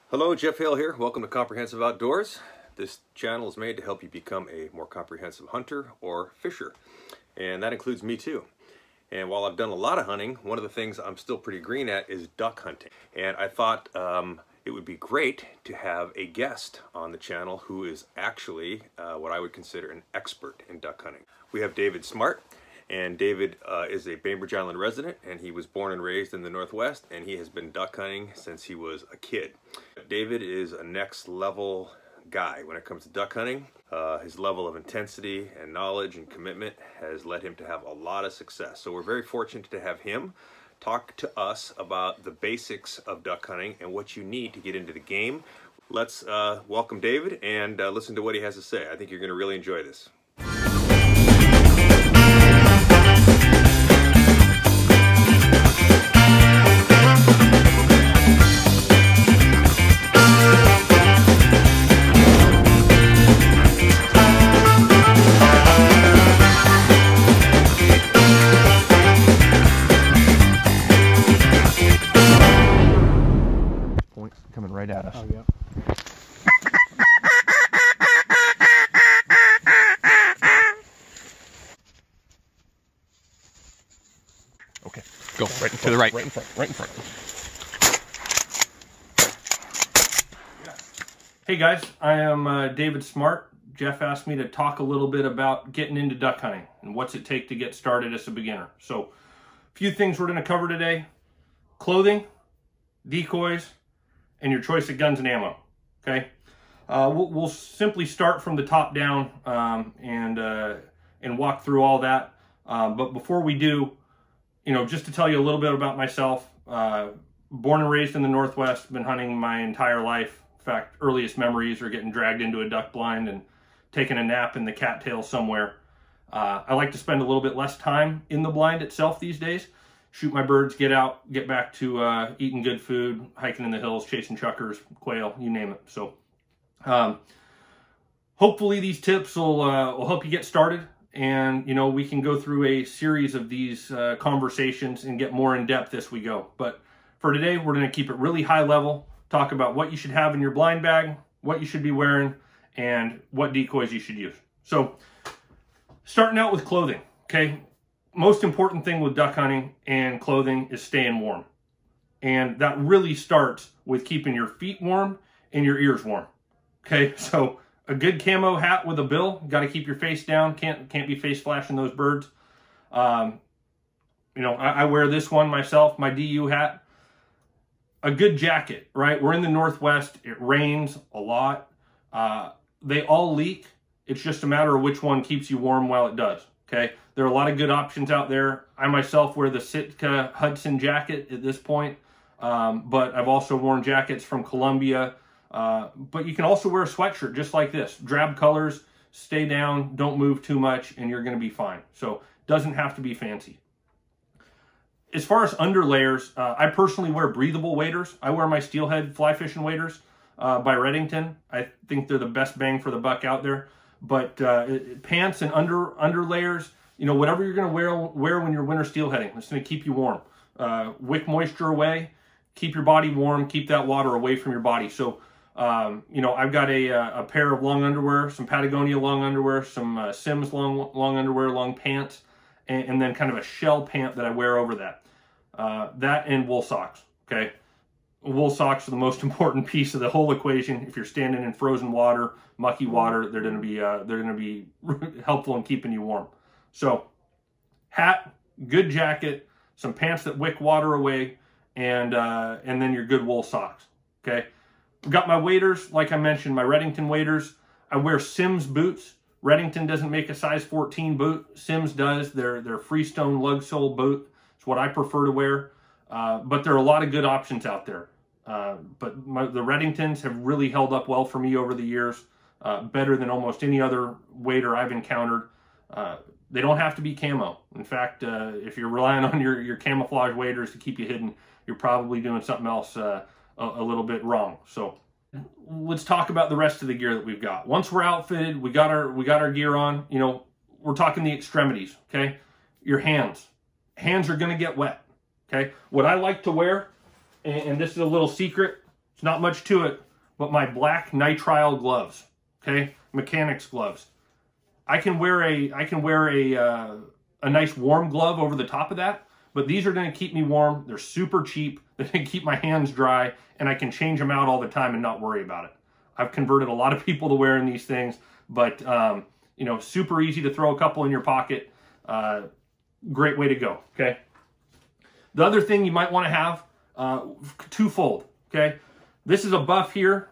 Hello, Jeff Hale here. Welcome to Comprehensive Outdoors. This channel is made to help you become a more comprehensive hunter or fisher, and that includes me too. And while I've done a lot of hunting, one of the things I'm still pretty green at is duck hunting. And I thought it would be great to have a guest on the channel who is actually what I would consider an expert in duck hunting. We have David Smart. And David is a Bainbridge Island resident, and he was born and raised in the Northwest, and he has been duck hunting since he was a kid. David is a next level guy when it comes to duck hunting. His level of intensity and knowledge and commitment has led him to have a lot of success. So we're very fortunate to have him talk to us about the basics of duck hunting and what you need to get into the game. Let's welcome David and listen to what he has to say. I think you're going to really enjoy this. Coming right at us. Oh, yeah. Okay, go right to the right. Right in front, right in front. Hey guys, I am David Smart. Jeff asked me to talk a little bit about getting into duck hunting and what's it take to get started as a beginner. So, a few things we're going to cover today: clothing, decoys, and your choice of guns and ammo. Okay, we'll simply start from the top down and walk through all that. But before we do, just to tell you a little bit about myself, born and raised in the Northwest, been hunting my entire life. In fact, earliest memories are getting dragged into a duck blind and taking a nap in the cattail somewhere. I like to spend a little bit less time in the blind itself these days. Shoot my birds, get out, get back to eating good food, hiking in the hills, chasing chuckers, quail, you name it. So hopefully these tips will help you get started. And, we can go through a series of these conversations and get more in depth as we go. But for today, we're going to keep it really high level, talk about what you should have in your blind bag, what you should be wearing, and what decoys you should use. So starting out with clothing, okay? Most important thing with duck hunting and clothing is staying warm. And that really starts with keeping your feet warm and your ears warm. Okay, so a good camo hat with a bill, got to keep your face down, can't be face flashing those birds. I wear this one myself, my DU hat. A good jacket, right? We're in the Northwest, it rains a lot. They all leak. It's just a matter of which one keeps you warm while it does. Okay, there are a lot of good options out there. I myself wear the Sitka Hudson jacket at this point, but I've also worn jackets from Columbia. But you can also wear a sweatshirt just like this. Drab colors, stay down, don't move too much, and you're going to be fine. So it doesn't have to be fancy. As far as underlayers, I personally wear breathable waders. I wear my steelhead fly fishing waders by Redington. I think they're the best bang for the buck out there. But pants and underlayers, whatever you're going to wear when you're winter steelheading, it's going to keep you warm. Wick moisture away, keep your body warm, keep that water away from your body. So, I've got a pair of long underwear, some Patagonia long underwear, some Sims long underwear, long pants, and then kind of a shell pant that I wear over that. That and wool socks, okay? Wool socks are the most important piece of the whole equation. If you're standing in frozen water, mucky water, they're going to be helpful in keeping you warm. So, hat, good jacket, some pants that wick water away, and then your good wool socks. Okay, I've got my waders, like I mentioned, my Redington waders. I wear Sims boots. Redington doesn't make a size 14 boot. Sims does. They're Freestone lug sole boot. It's what I prefer to wear. But there are a lot of good options out there. But the Redingtons have really held up well for me over the years, better than almost any other wader I've encountered. They don't have to be camo. In fact, if you're relying on your camouflage waders to keep you hidden, you're probably doing something else a little bit wrong. So let's talk about the rest of the gear that we've got. Once we're outfitted, we got our gear on, we're talking the extremities, okay? Your hands. Hands are going to get wet, okay? What I like to wear, and this is a little secret, It's not much to it, but my black nitrile gloves, okay, mechanics gloves. I can wear a nice warm glove over the top of that, but these are going to keep me warm. They're super cheap. They're going to keep my hands dry, and I can change them out all the time and not worry about it. I've converted a lot of people to wearing these things, but you know, super easy to throw a couple in your pocket. Great way to go, okay? The other thing you might want to have, twofold, okay? This is a buff here,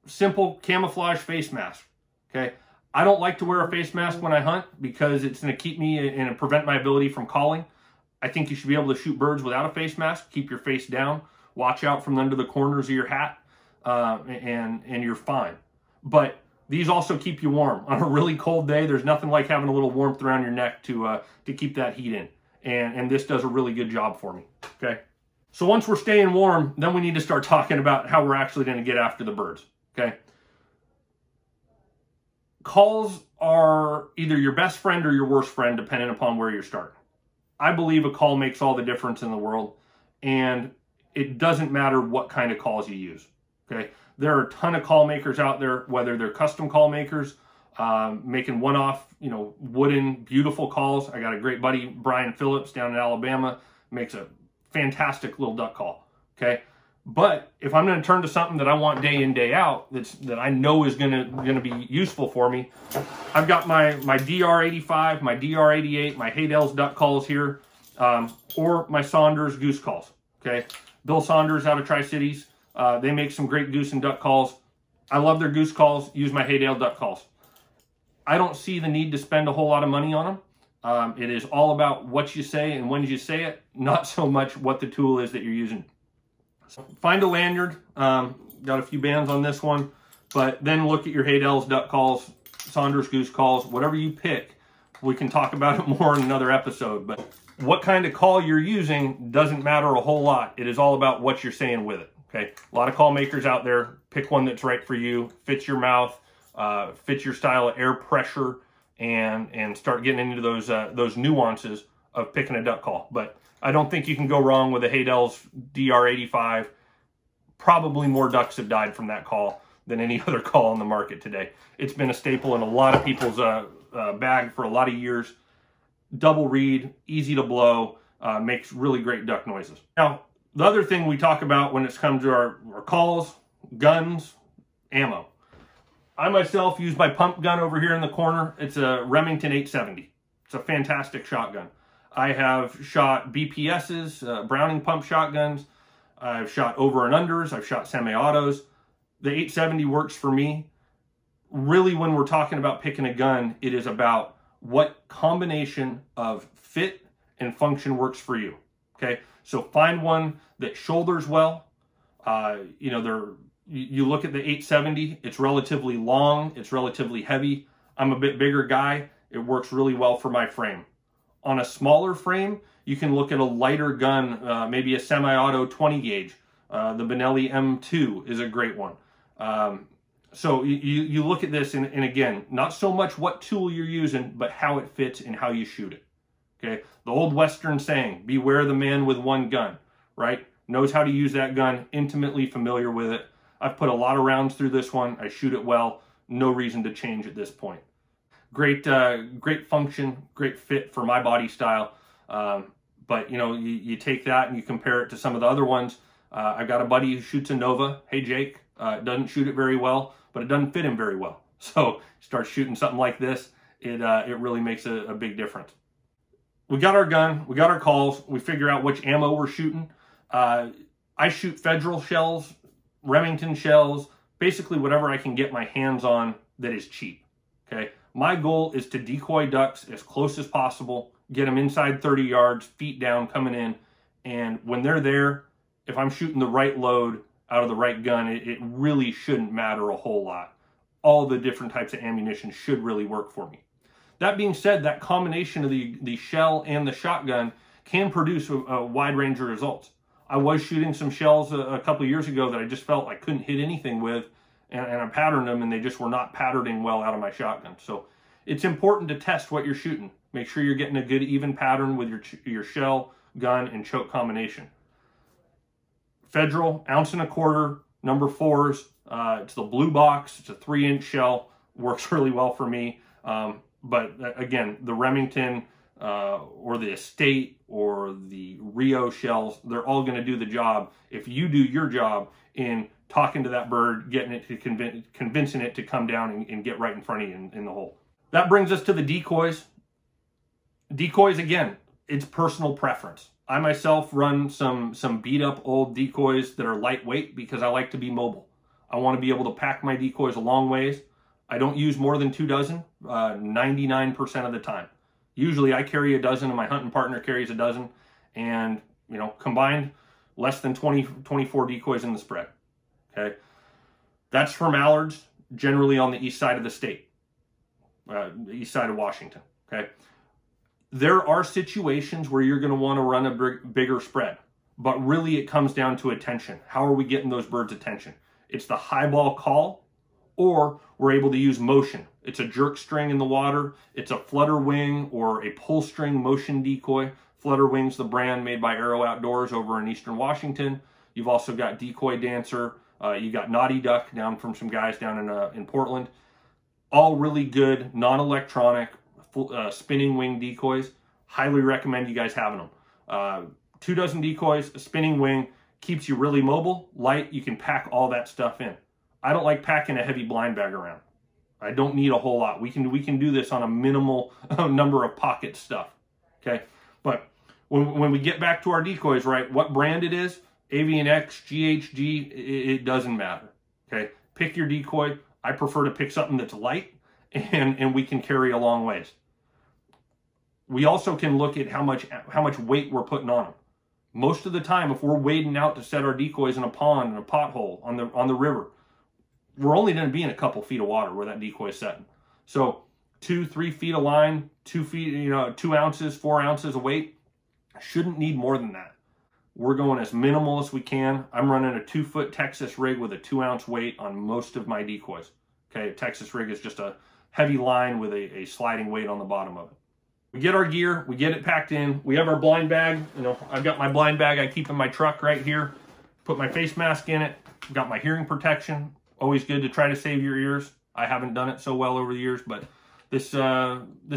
simple camouflage face mask, okay? I don't like to wear a face mask when I hunt because it's going to keep me and prevent my ability from calling. I think you should be able to shoot birds without a face mask. Keep your face down. Watch out from under the corners of your hat, and you're fine. But these also keep you warm. On a really cold day, there's nothing like having a little warmth around your neck to keep that heat in. And this does a really good job for me, okay? So once we're staying warm, then we need to start talking about how we're actually going to get after the birds, okay? Calls are either your best friend or your worst friend, depending upon where you're starting. I believe a call makes all the difference in the world, and it doesn't matter what kind of calls you use, okay? There are a ton of call makers out there, whether they're custom call makers, making one-off, you know, wooden, beautiful calls. I got a great buddy, Brian Phillips, down in Alabama, makes a fantastic little duck call, okay? But if I'm going to turn to something that I want day in, day out, that I know is going to be useful for me, I've got my DR85, my DR88, my Haydell's duck calls here, or my Saunders goose calls, okay? Bill Saunders out of Tri-Cities, they make some great goose and duck calls. I love their goose calls, use my Haydell duck calls. I don't see the need to spend a whole lot of money on them. It is all about what you say and when you say it, not so much what the tool is that you're using. So find a lanyard. Got a few bands on this one, but then look at your Haydell's duck calls, Saunders goose calls, whatever you pick. We can talk about it more in another episode, but what kind of call you're using doesn't matter a whole lot. It is all about what you're saying with it, okay? A lot of call makers out there. Pick one that's right for you, fits your mouth, fits your style of air pressure, and start getting into those nuances of picking a duck call. But I don't think you can go wrong with a Haydell's DR85. Probably more ducks have died from that call than any other call on the market today. It's been a staple in a lot of people's bag for a lot of years. Double reed, easy to blow, makes really great duck noises. Now, the other thing we talk about when it comes to our calls, guns, ammo. I myself use my pump gun over here in the corner. It's a Remington 870. It's a fantastic shotgun. I have shot BPSs, Browning pump shotguns. I've shot over and unders. I've shot semi-autos. The 870 works for me. Really, when we're talking about picking a gun, it is about what combination of fit and function works for you, okay? So find one that shoulders well. You know, you look at the 870, it's relatively long, it's relatively heavy. I'm a bit bigger guy. It works really well for my frame. On a smaller frame, you can look at a lighter gun, maybe a semi-auto 20 gauge. The Benelli M2 is a great one. So you look at this, and again, not so much what tool you're using, but how it fits and how you shoot it. Okay, the old Western saying, beware the man with one gun, right? Knows how to use that gun, intimately familiar with it. I've put a lot of rounds through this one. I shoot it well. No reason to change at this point. Great, great function, great fit for my body style. But you know, you take that and you compare it to some of the other ones. I've got a buddy who shoots a Nova. Hey, Jake. Doesn't shoot it very well, but it doesn't fit him very well. So start shooting something like this, it really makes a big difference. We got our gun, we got our calls, we figure out which ammo we're shooting. I shoot Federal shells, Remington shells, basically whatever I can get my hands on that is cheap, okay? My goal is to decoy ducks as close as possible, get them inside 30 yards, feet down, coming in, and when they're there, if I'm shooting the right load out of the right gun, it really shouldn't matter a whole lot. All the different types of ammunition should really work for me. That being said, that combination of the shell and the shotgun can produce a wide range of results. I was shooting some shells a couple of years ago that I just felt I couldn't hit anything with, and I patterned them, and they just were not patterning well out of my shotgun. So it's important to test what you're shooting. Make sure you're getting a good even pattern with your shell, gun, and choke combination. Federal, 1.25 ounce, number 4s. It's the blue box. It's a 3-inch shell. Works really well for me. But again, the Remington or the Estate or the Rio shells, they're all going to do the job if you do your job in talking to that bird, getting it to convincing it to come down and get right in front of you in the hole. That brings us to the decoys. Decoys, again, it's personal preference. I myself run some beat up old decoys that are lightweight because I like to be mobile. I want to be able to pack my decoys a long ways. I don't use more than 2 dozen 99% of the time. Usually I carry a dozen and my hunting partner carries a dozen, and you know, combined less than 24 decoys in the spread. Okay, that's for mallards, generally on the east side of the state, east side of Washington. Okay, there are situations where you're going to want to run a bigger spread, but really it comes down to attention. How are we getting those birds' attention? It's the high ball call, or we're able to use motion. It's a jerk string in the water. It's a flutter wing or a pull string motion decoy. Flutter wing's the brand made by Arrow Outdoors over in Eastern Washington. You've also got Decoy Dancer. You got Naughty Duck down from some guys down in Portland. All really good, non-electronic, spinning wing decoys. Highly recommend you guys having them. 2 dozen decoys, a spinning wing, keeps you really mobile, light. You can pack all that stuff in. I don't like packing a heavy blind bag around. I don't need a whole lot. We can do this on a minimal number of pocket stuff. Okay, but when we get back to our decoys, right? What brand it is, Avian X, GHG, it doesn't matter. Okay, pick your decoy. I prefer to pick something that's light and we can carry a long ways. We also can look at how much weight we're putting on them. Most of the time, if we're wading out to set our decoys in a pond, in a pothole, on the river, we're only going to be in a couple feet of water where that decoy is setting. So 2-3 feet of line, 2 feet, 2 ounces, 4 ounces of weight. Shouldn't need more than that. We're going as minimal as we can. I'm running a 2-foot Texas rig with a 2-ounce weight on most of my decoys. Okay, Texas rig is just a heavy line with a sliding weight on the bottom of it. We get our gear, we get it packed in. We have our blind bag. I've got my blind bag I keep in my truck right here. Put my face mask in it. Got my hearing protection. Always good to try to save your ears. I haven't done it so well over the years, but this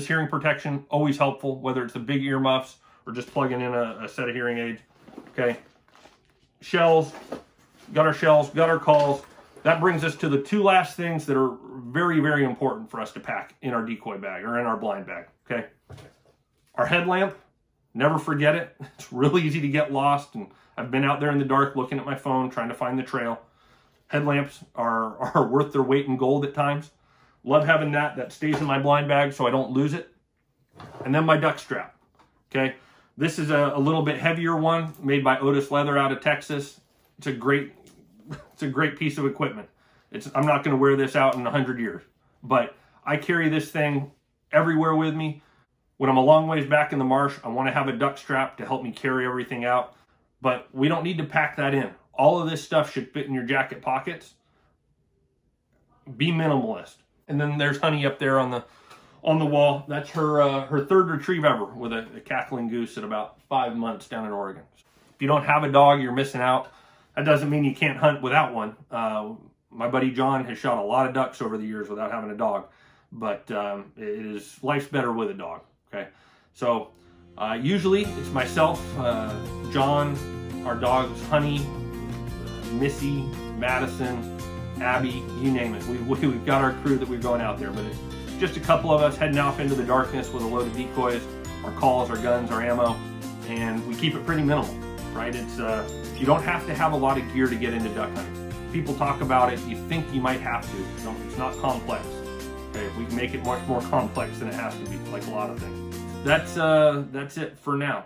hearing protection, always helpful, whether it's the big earmuffs or just plugging in a set of hearing aids. Okay, shells, got our shells, got our calls. That brings us to the 2 last things that are very, very important for us to pack in our decoy bag or in our blind bag. Okay, our headlamp, never forget it. It's really easy to get lost, and I've been out there in the dark looking at my phone trying to find the trail. Headlamps are worth their weight in gold at times. Love having that stays in my blind bag so I don't lose it. And then my duck strap. Okay, this is a little bit heavier one made by Otis Leather out of Texas. It's a great piece of equipment. I'm not going to wear this out in 100 years, but I carry this thing everywhere with me. When I'm a long ways back in the marsh, I want to have a duck strap to help me carry everything out, but we don't need to pack that in. All of this stuff should fit in your jacket pockets. Be minimalist. And then there's Honey up there on the wall. That's her 3rd retrieve ever with a cackling goose at about 5 months down in Oregon. If you don't have a dog, you're missing out. That doesn't mean you can't hunt without one. My buddy John has shot a lot of ducks over the years without having a dog, but life's better with a dog. Okay, so usually it's myself, John, our dogs, Honey, Missy, Madison, Abby, you name it. We've got our crew that we're going out there, but it's just a couple of us heading off into the darkness with a load of decoys, our calls, our guns, our ammo, and we keep it pretty minimal, right? You don't have to have a lot of gear to get into duck hunting. People talk about it, you think you might have to. No, it's not complex. Okay, we can make it much more complex than it has to be, like a lot of things. That's it for now.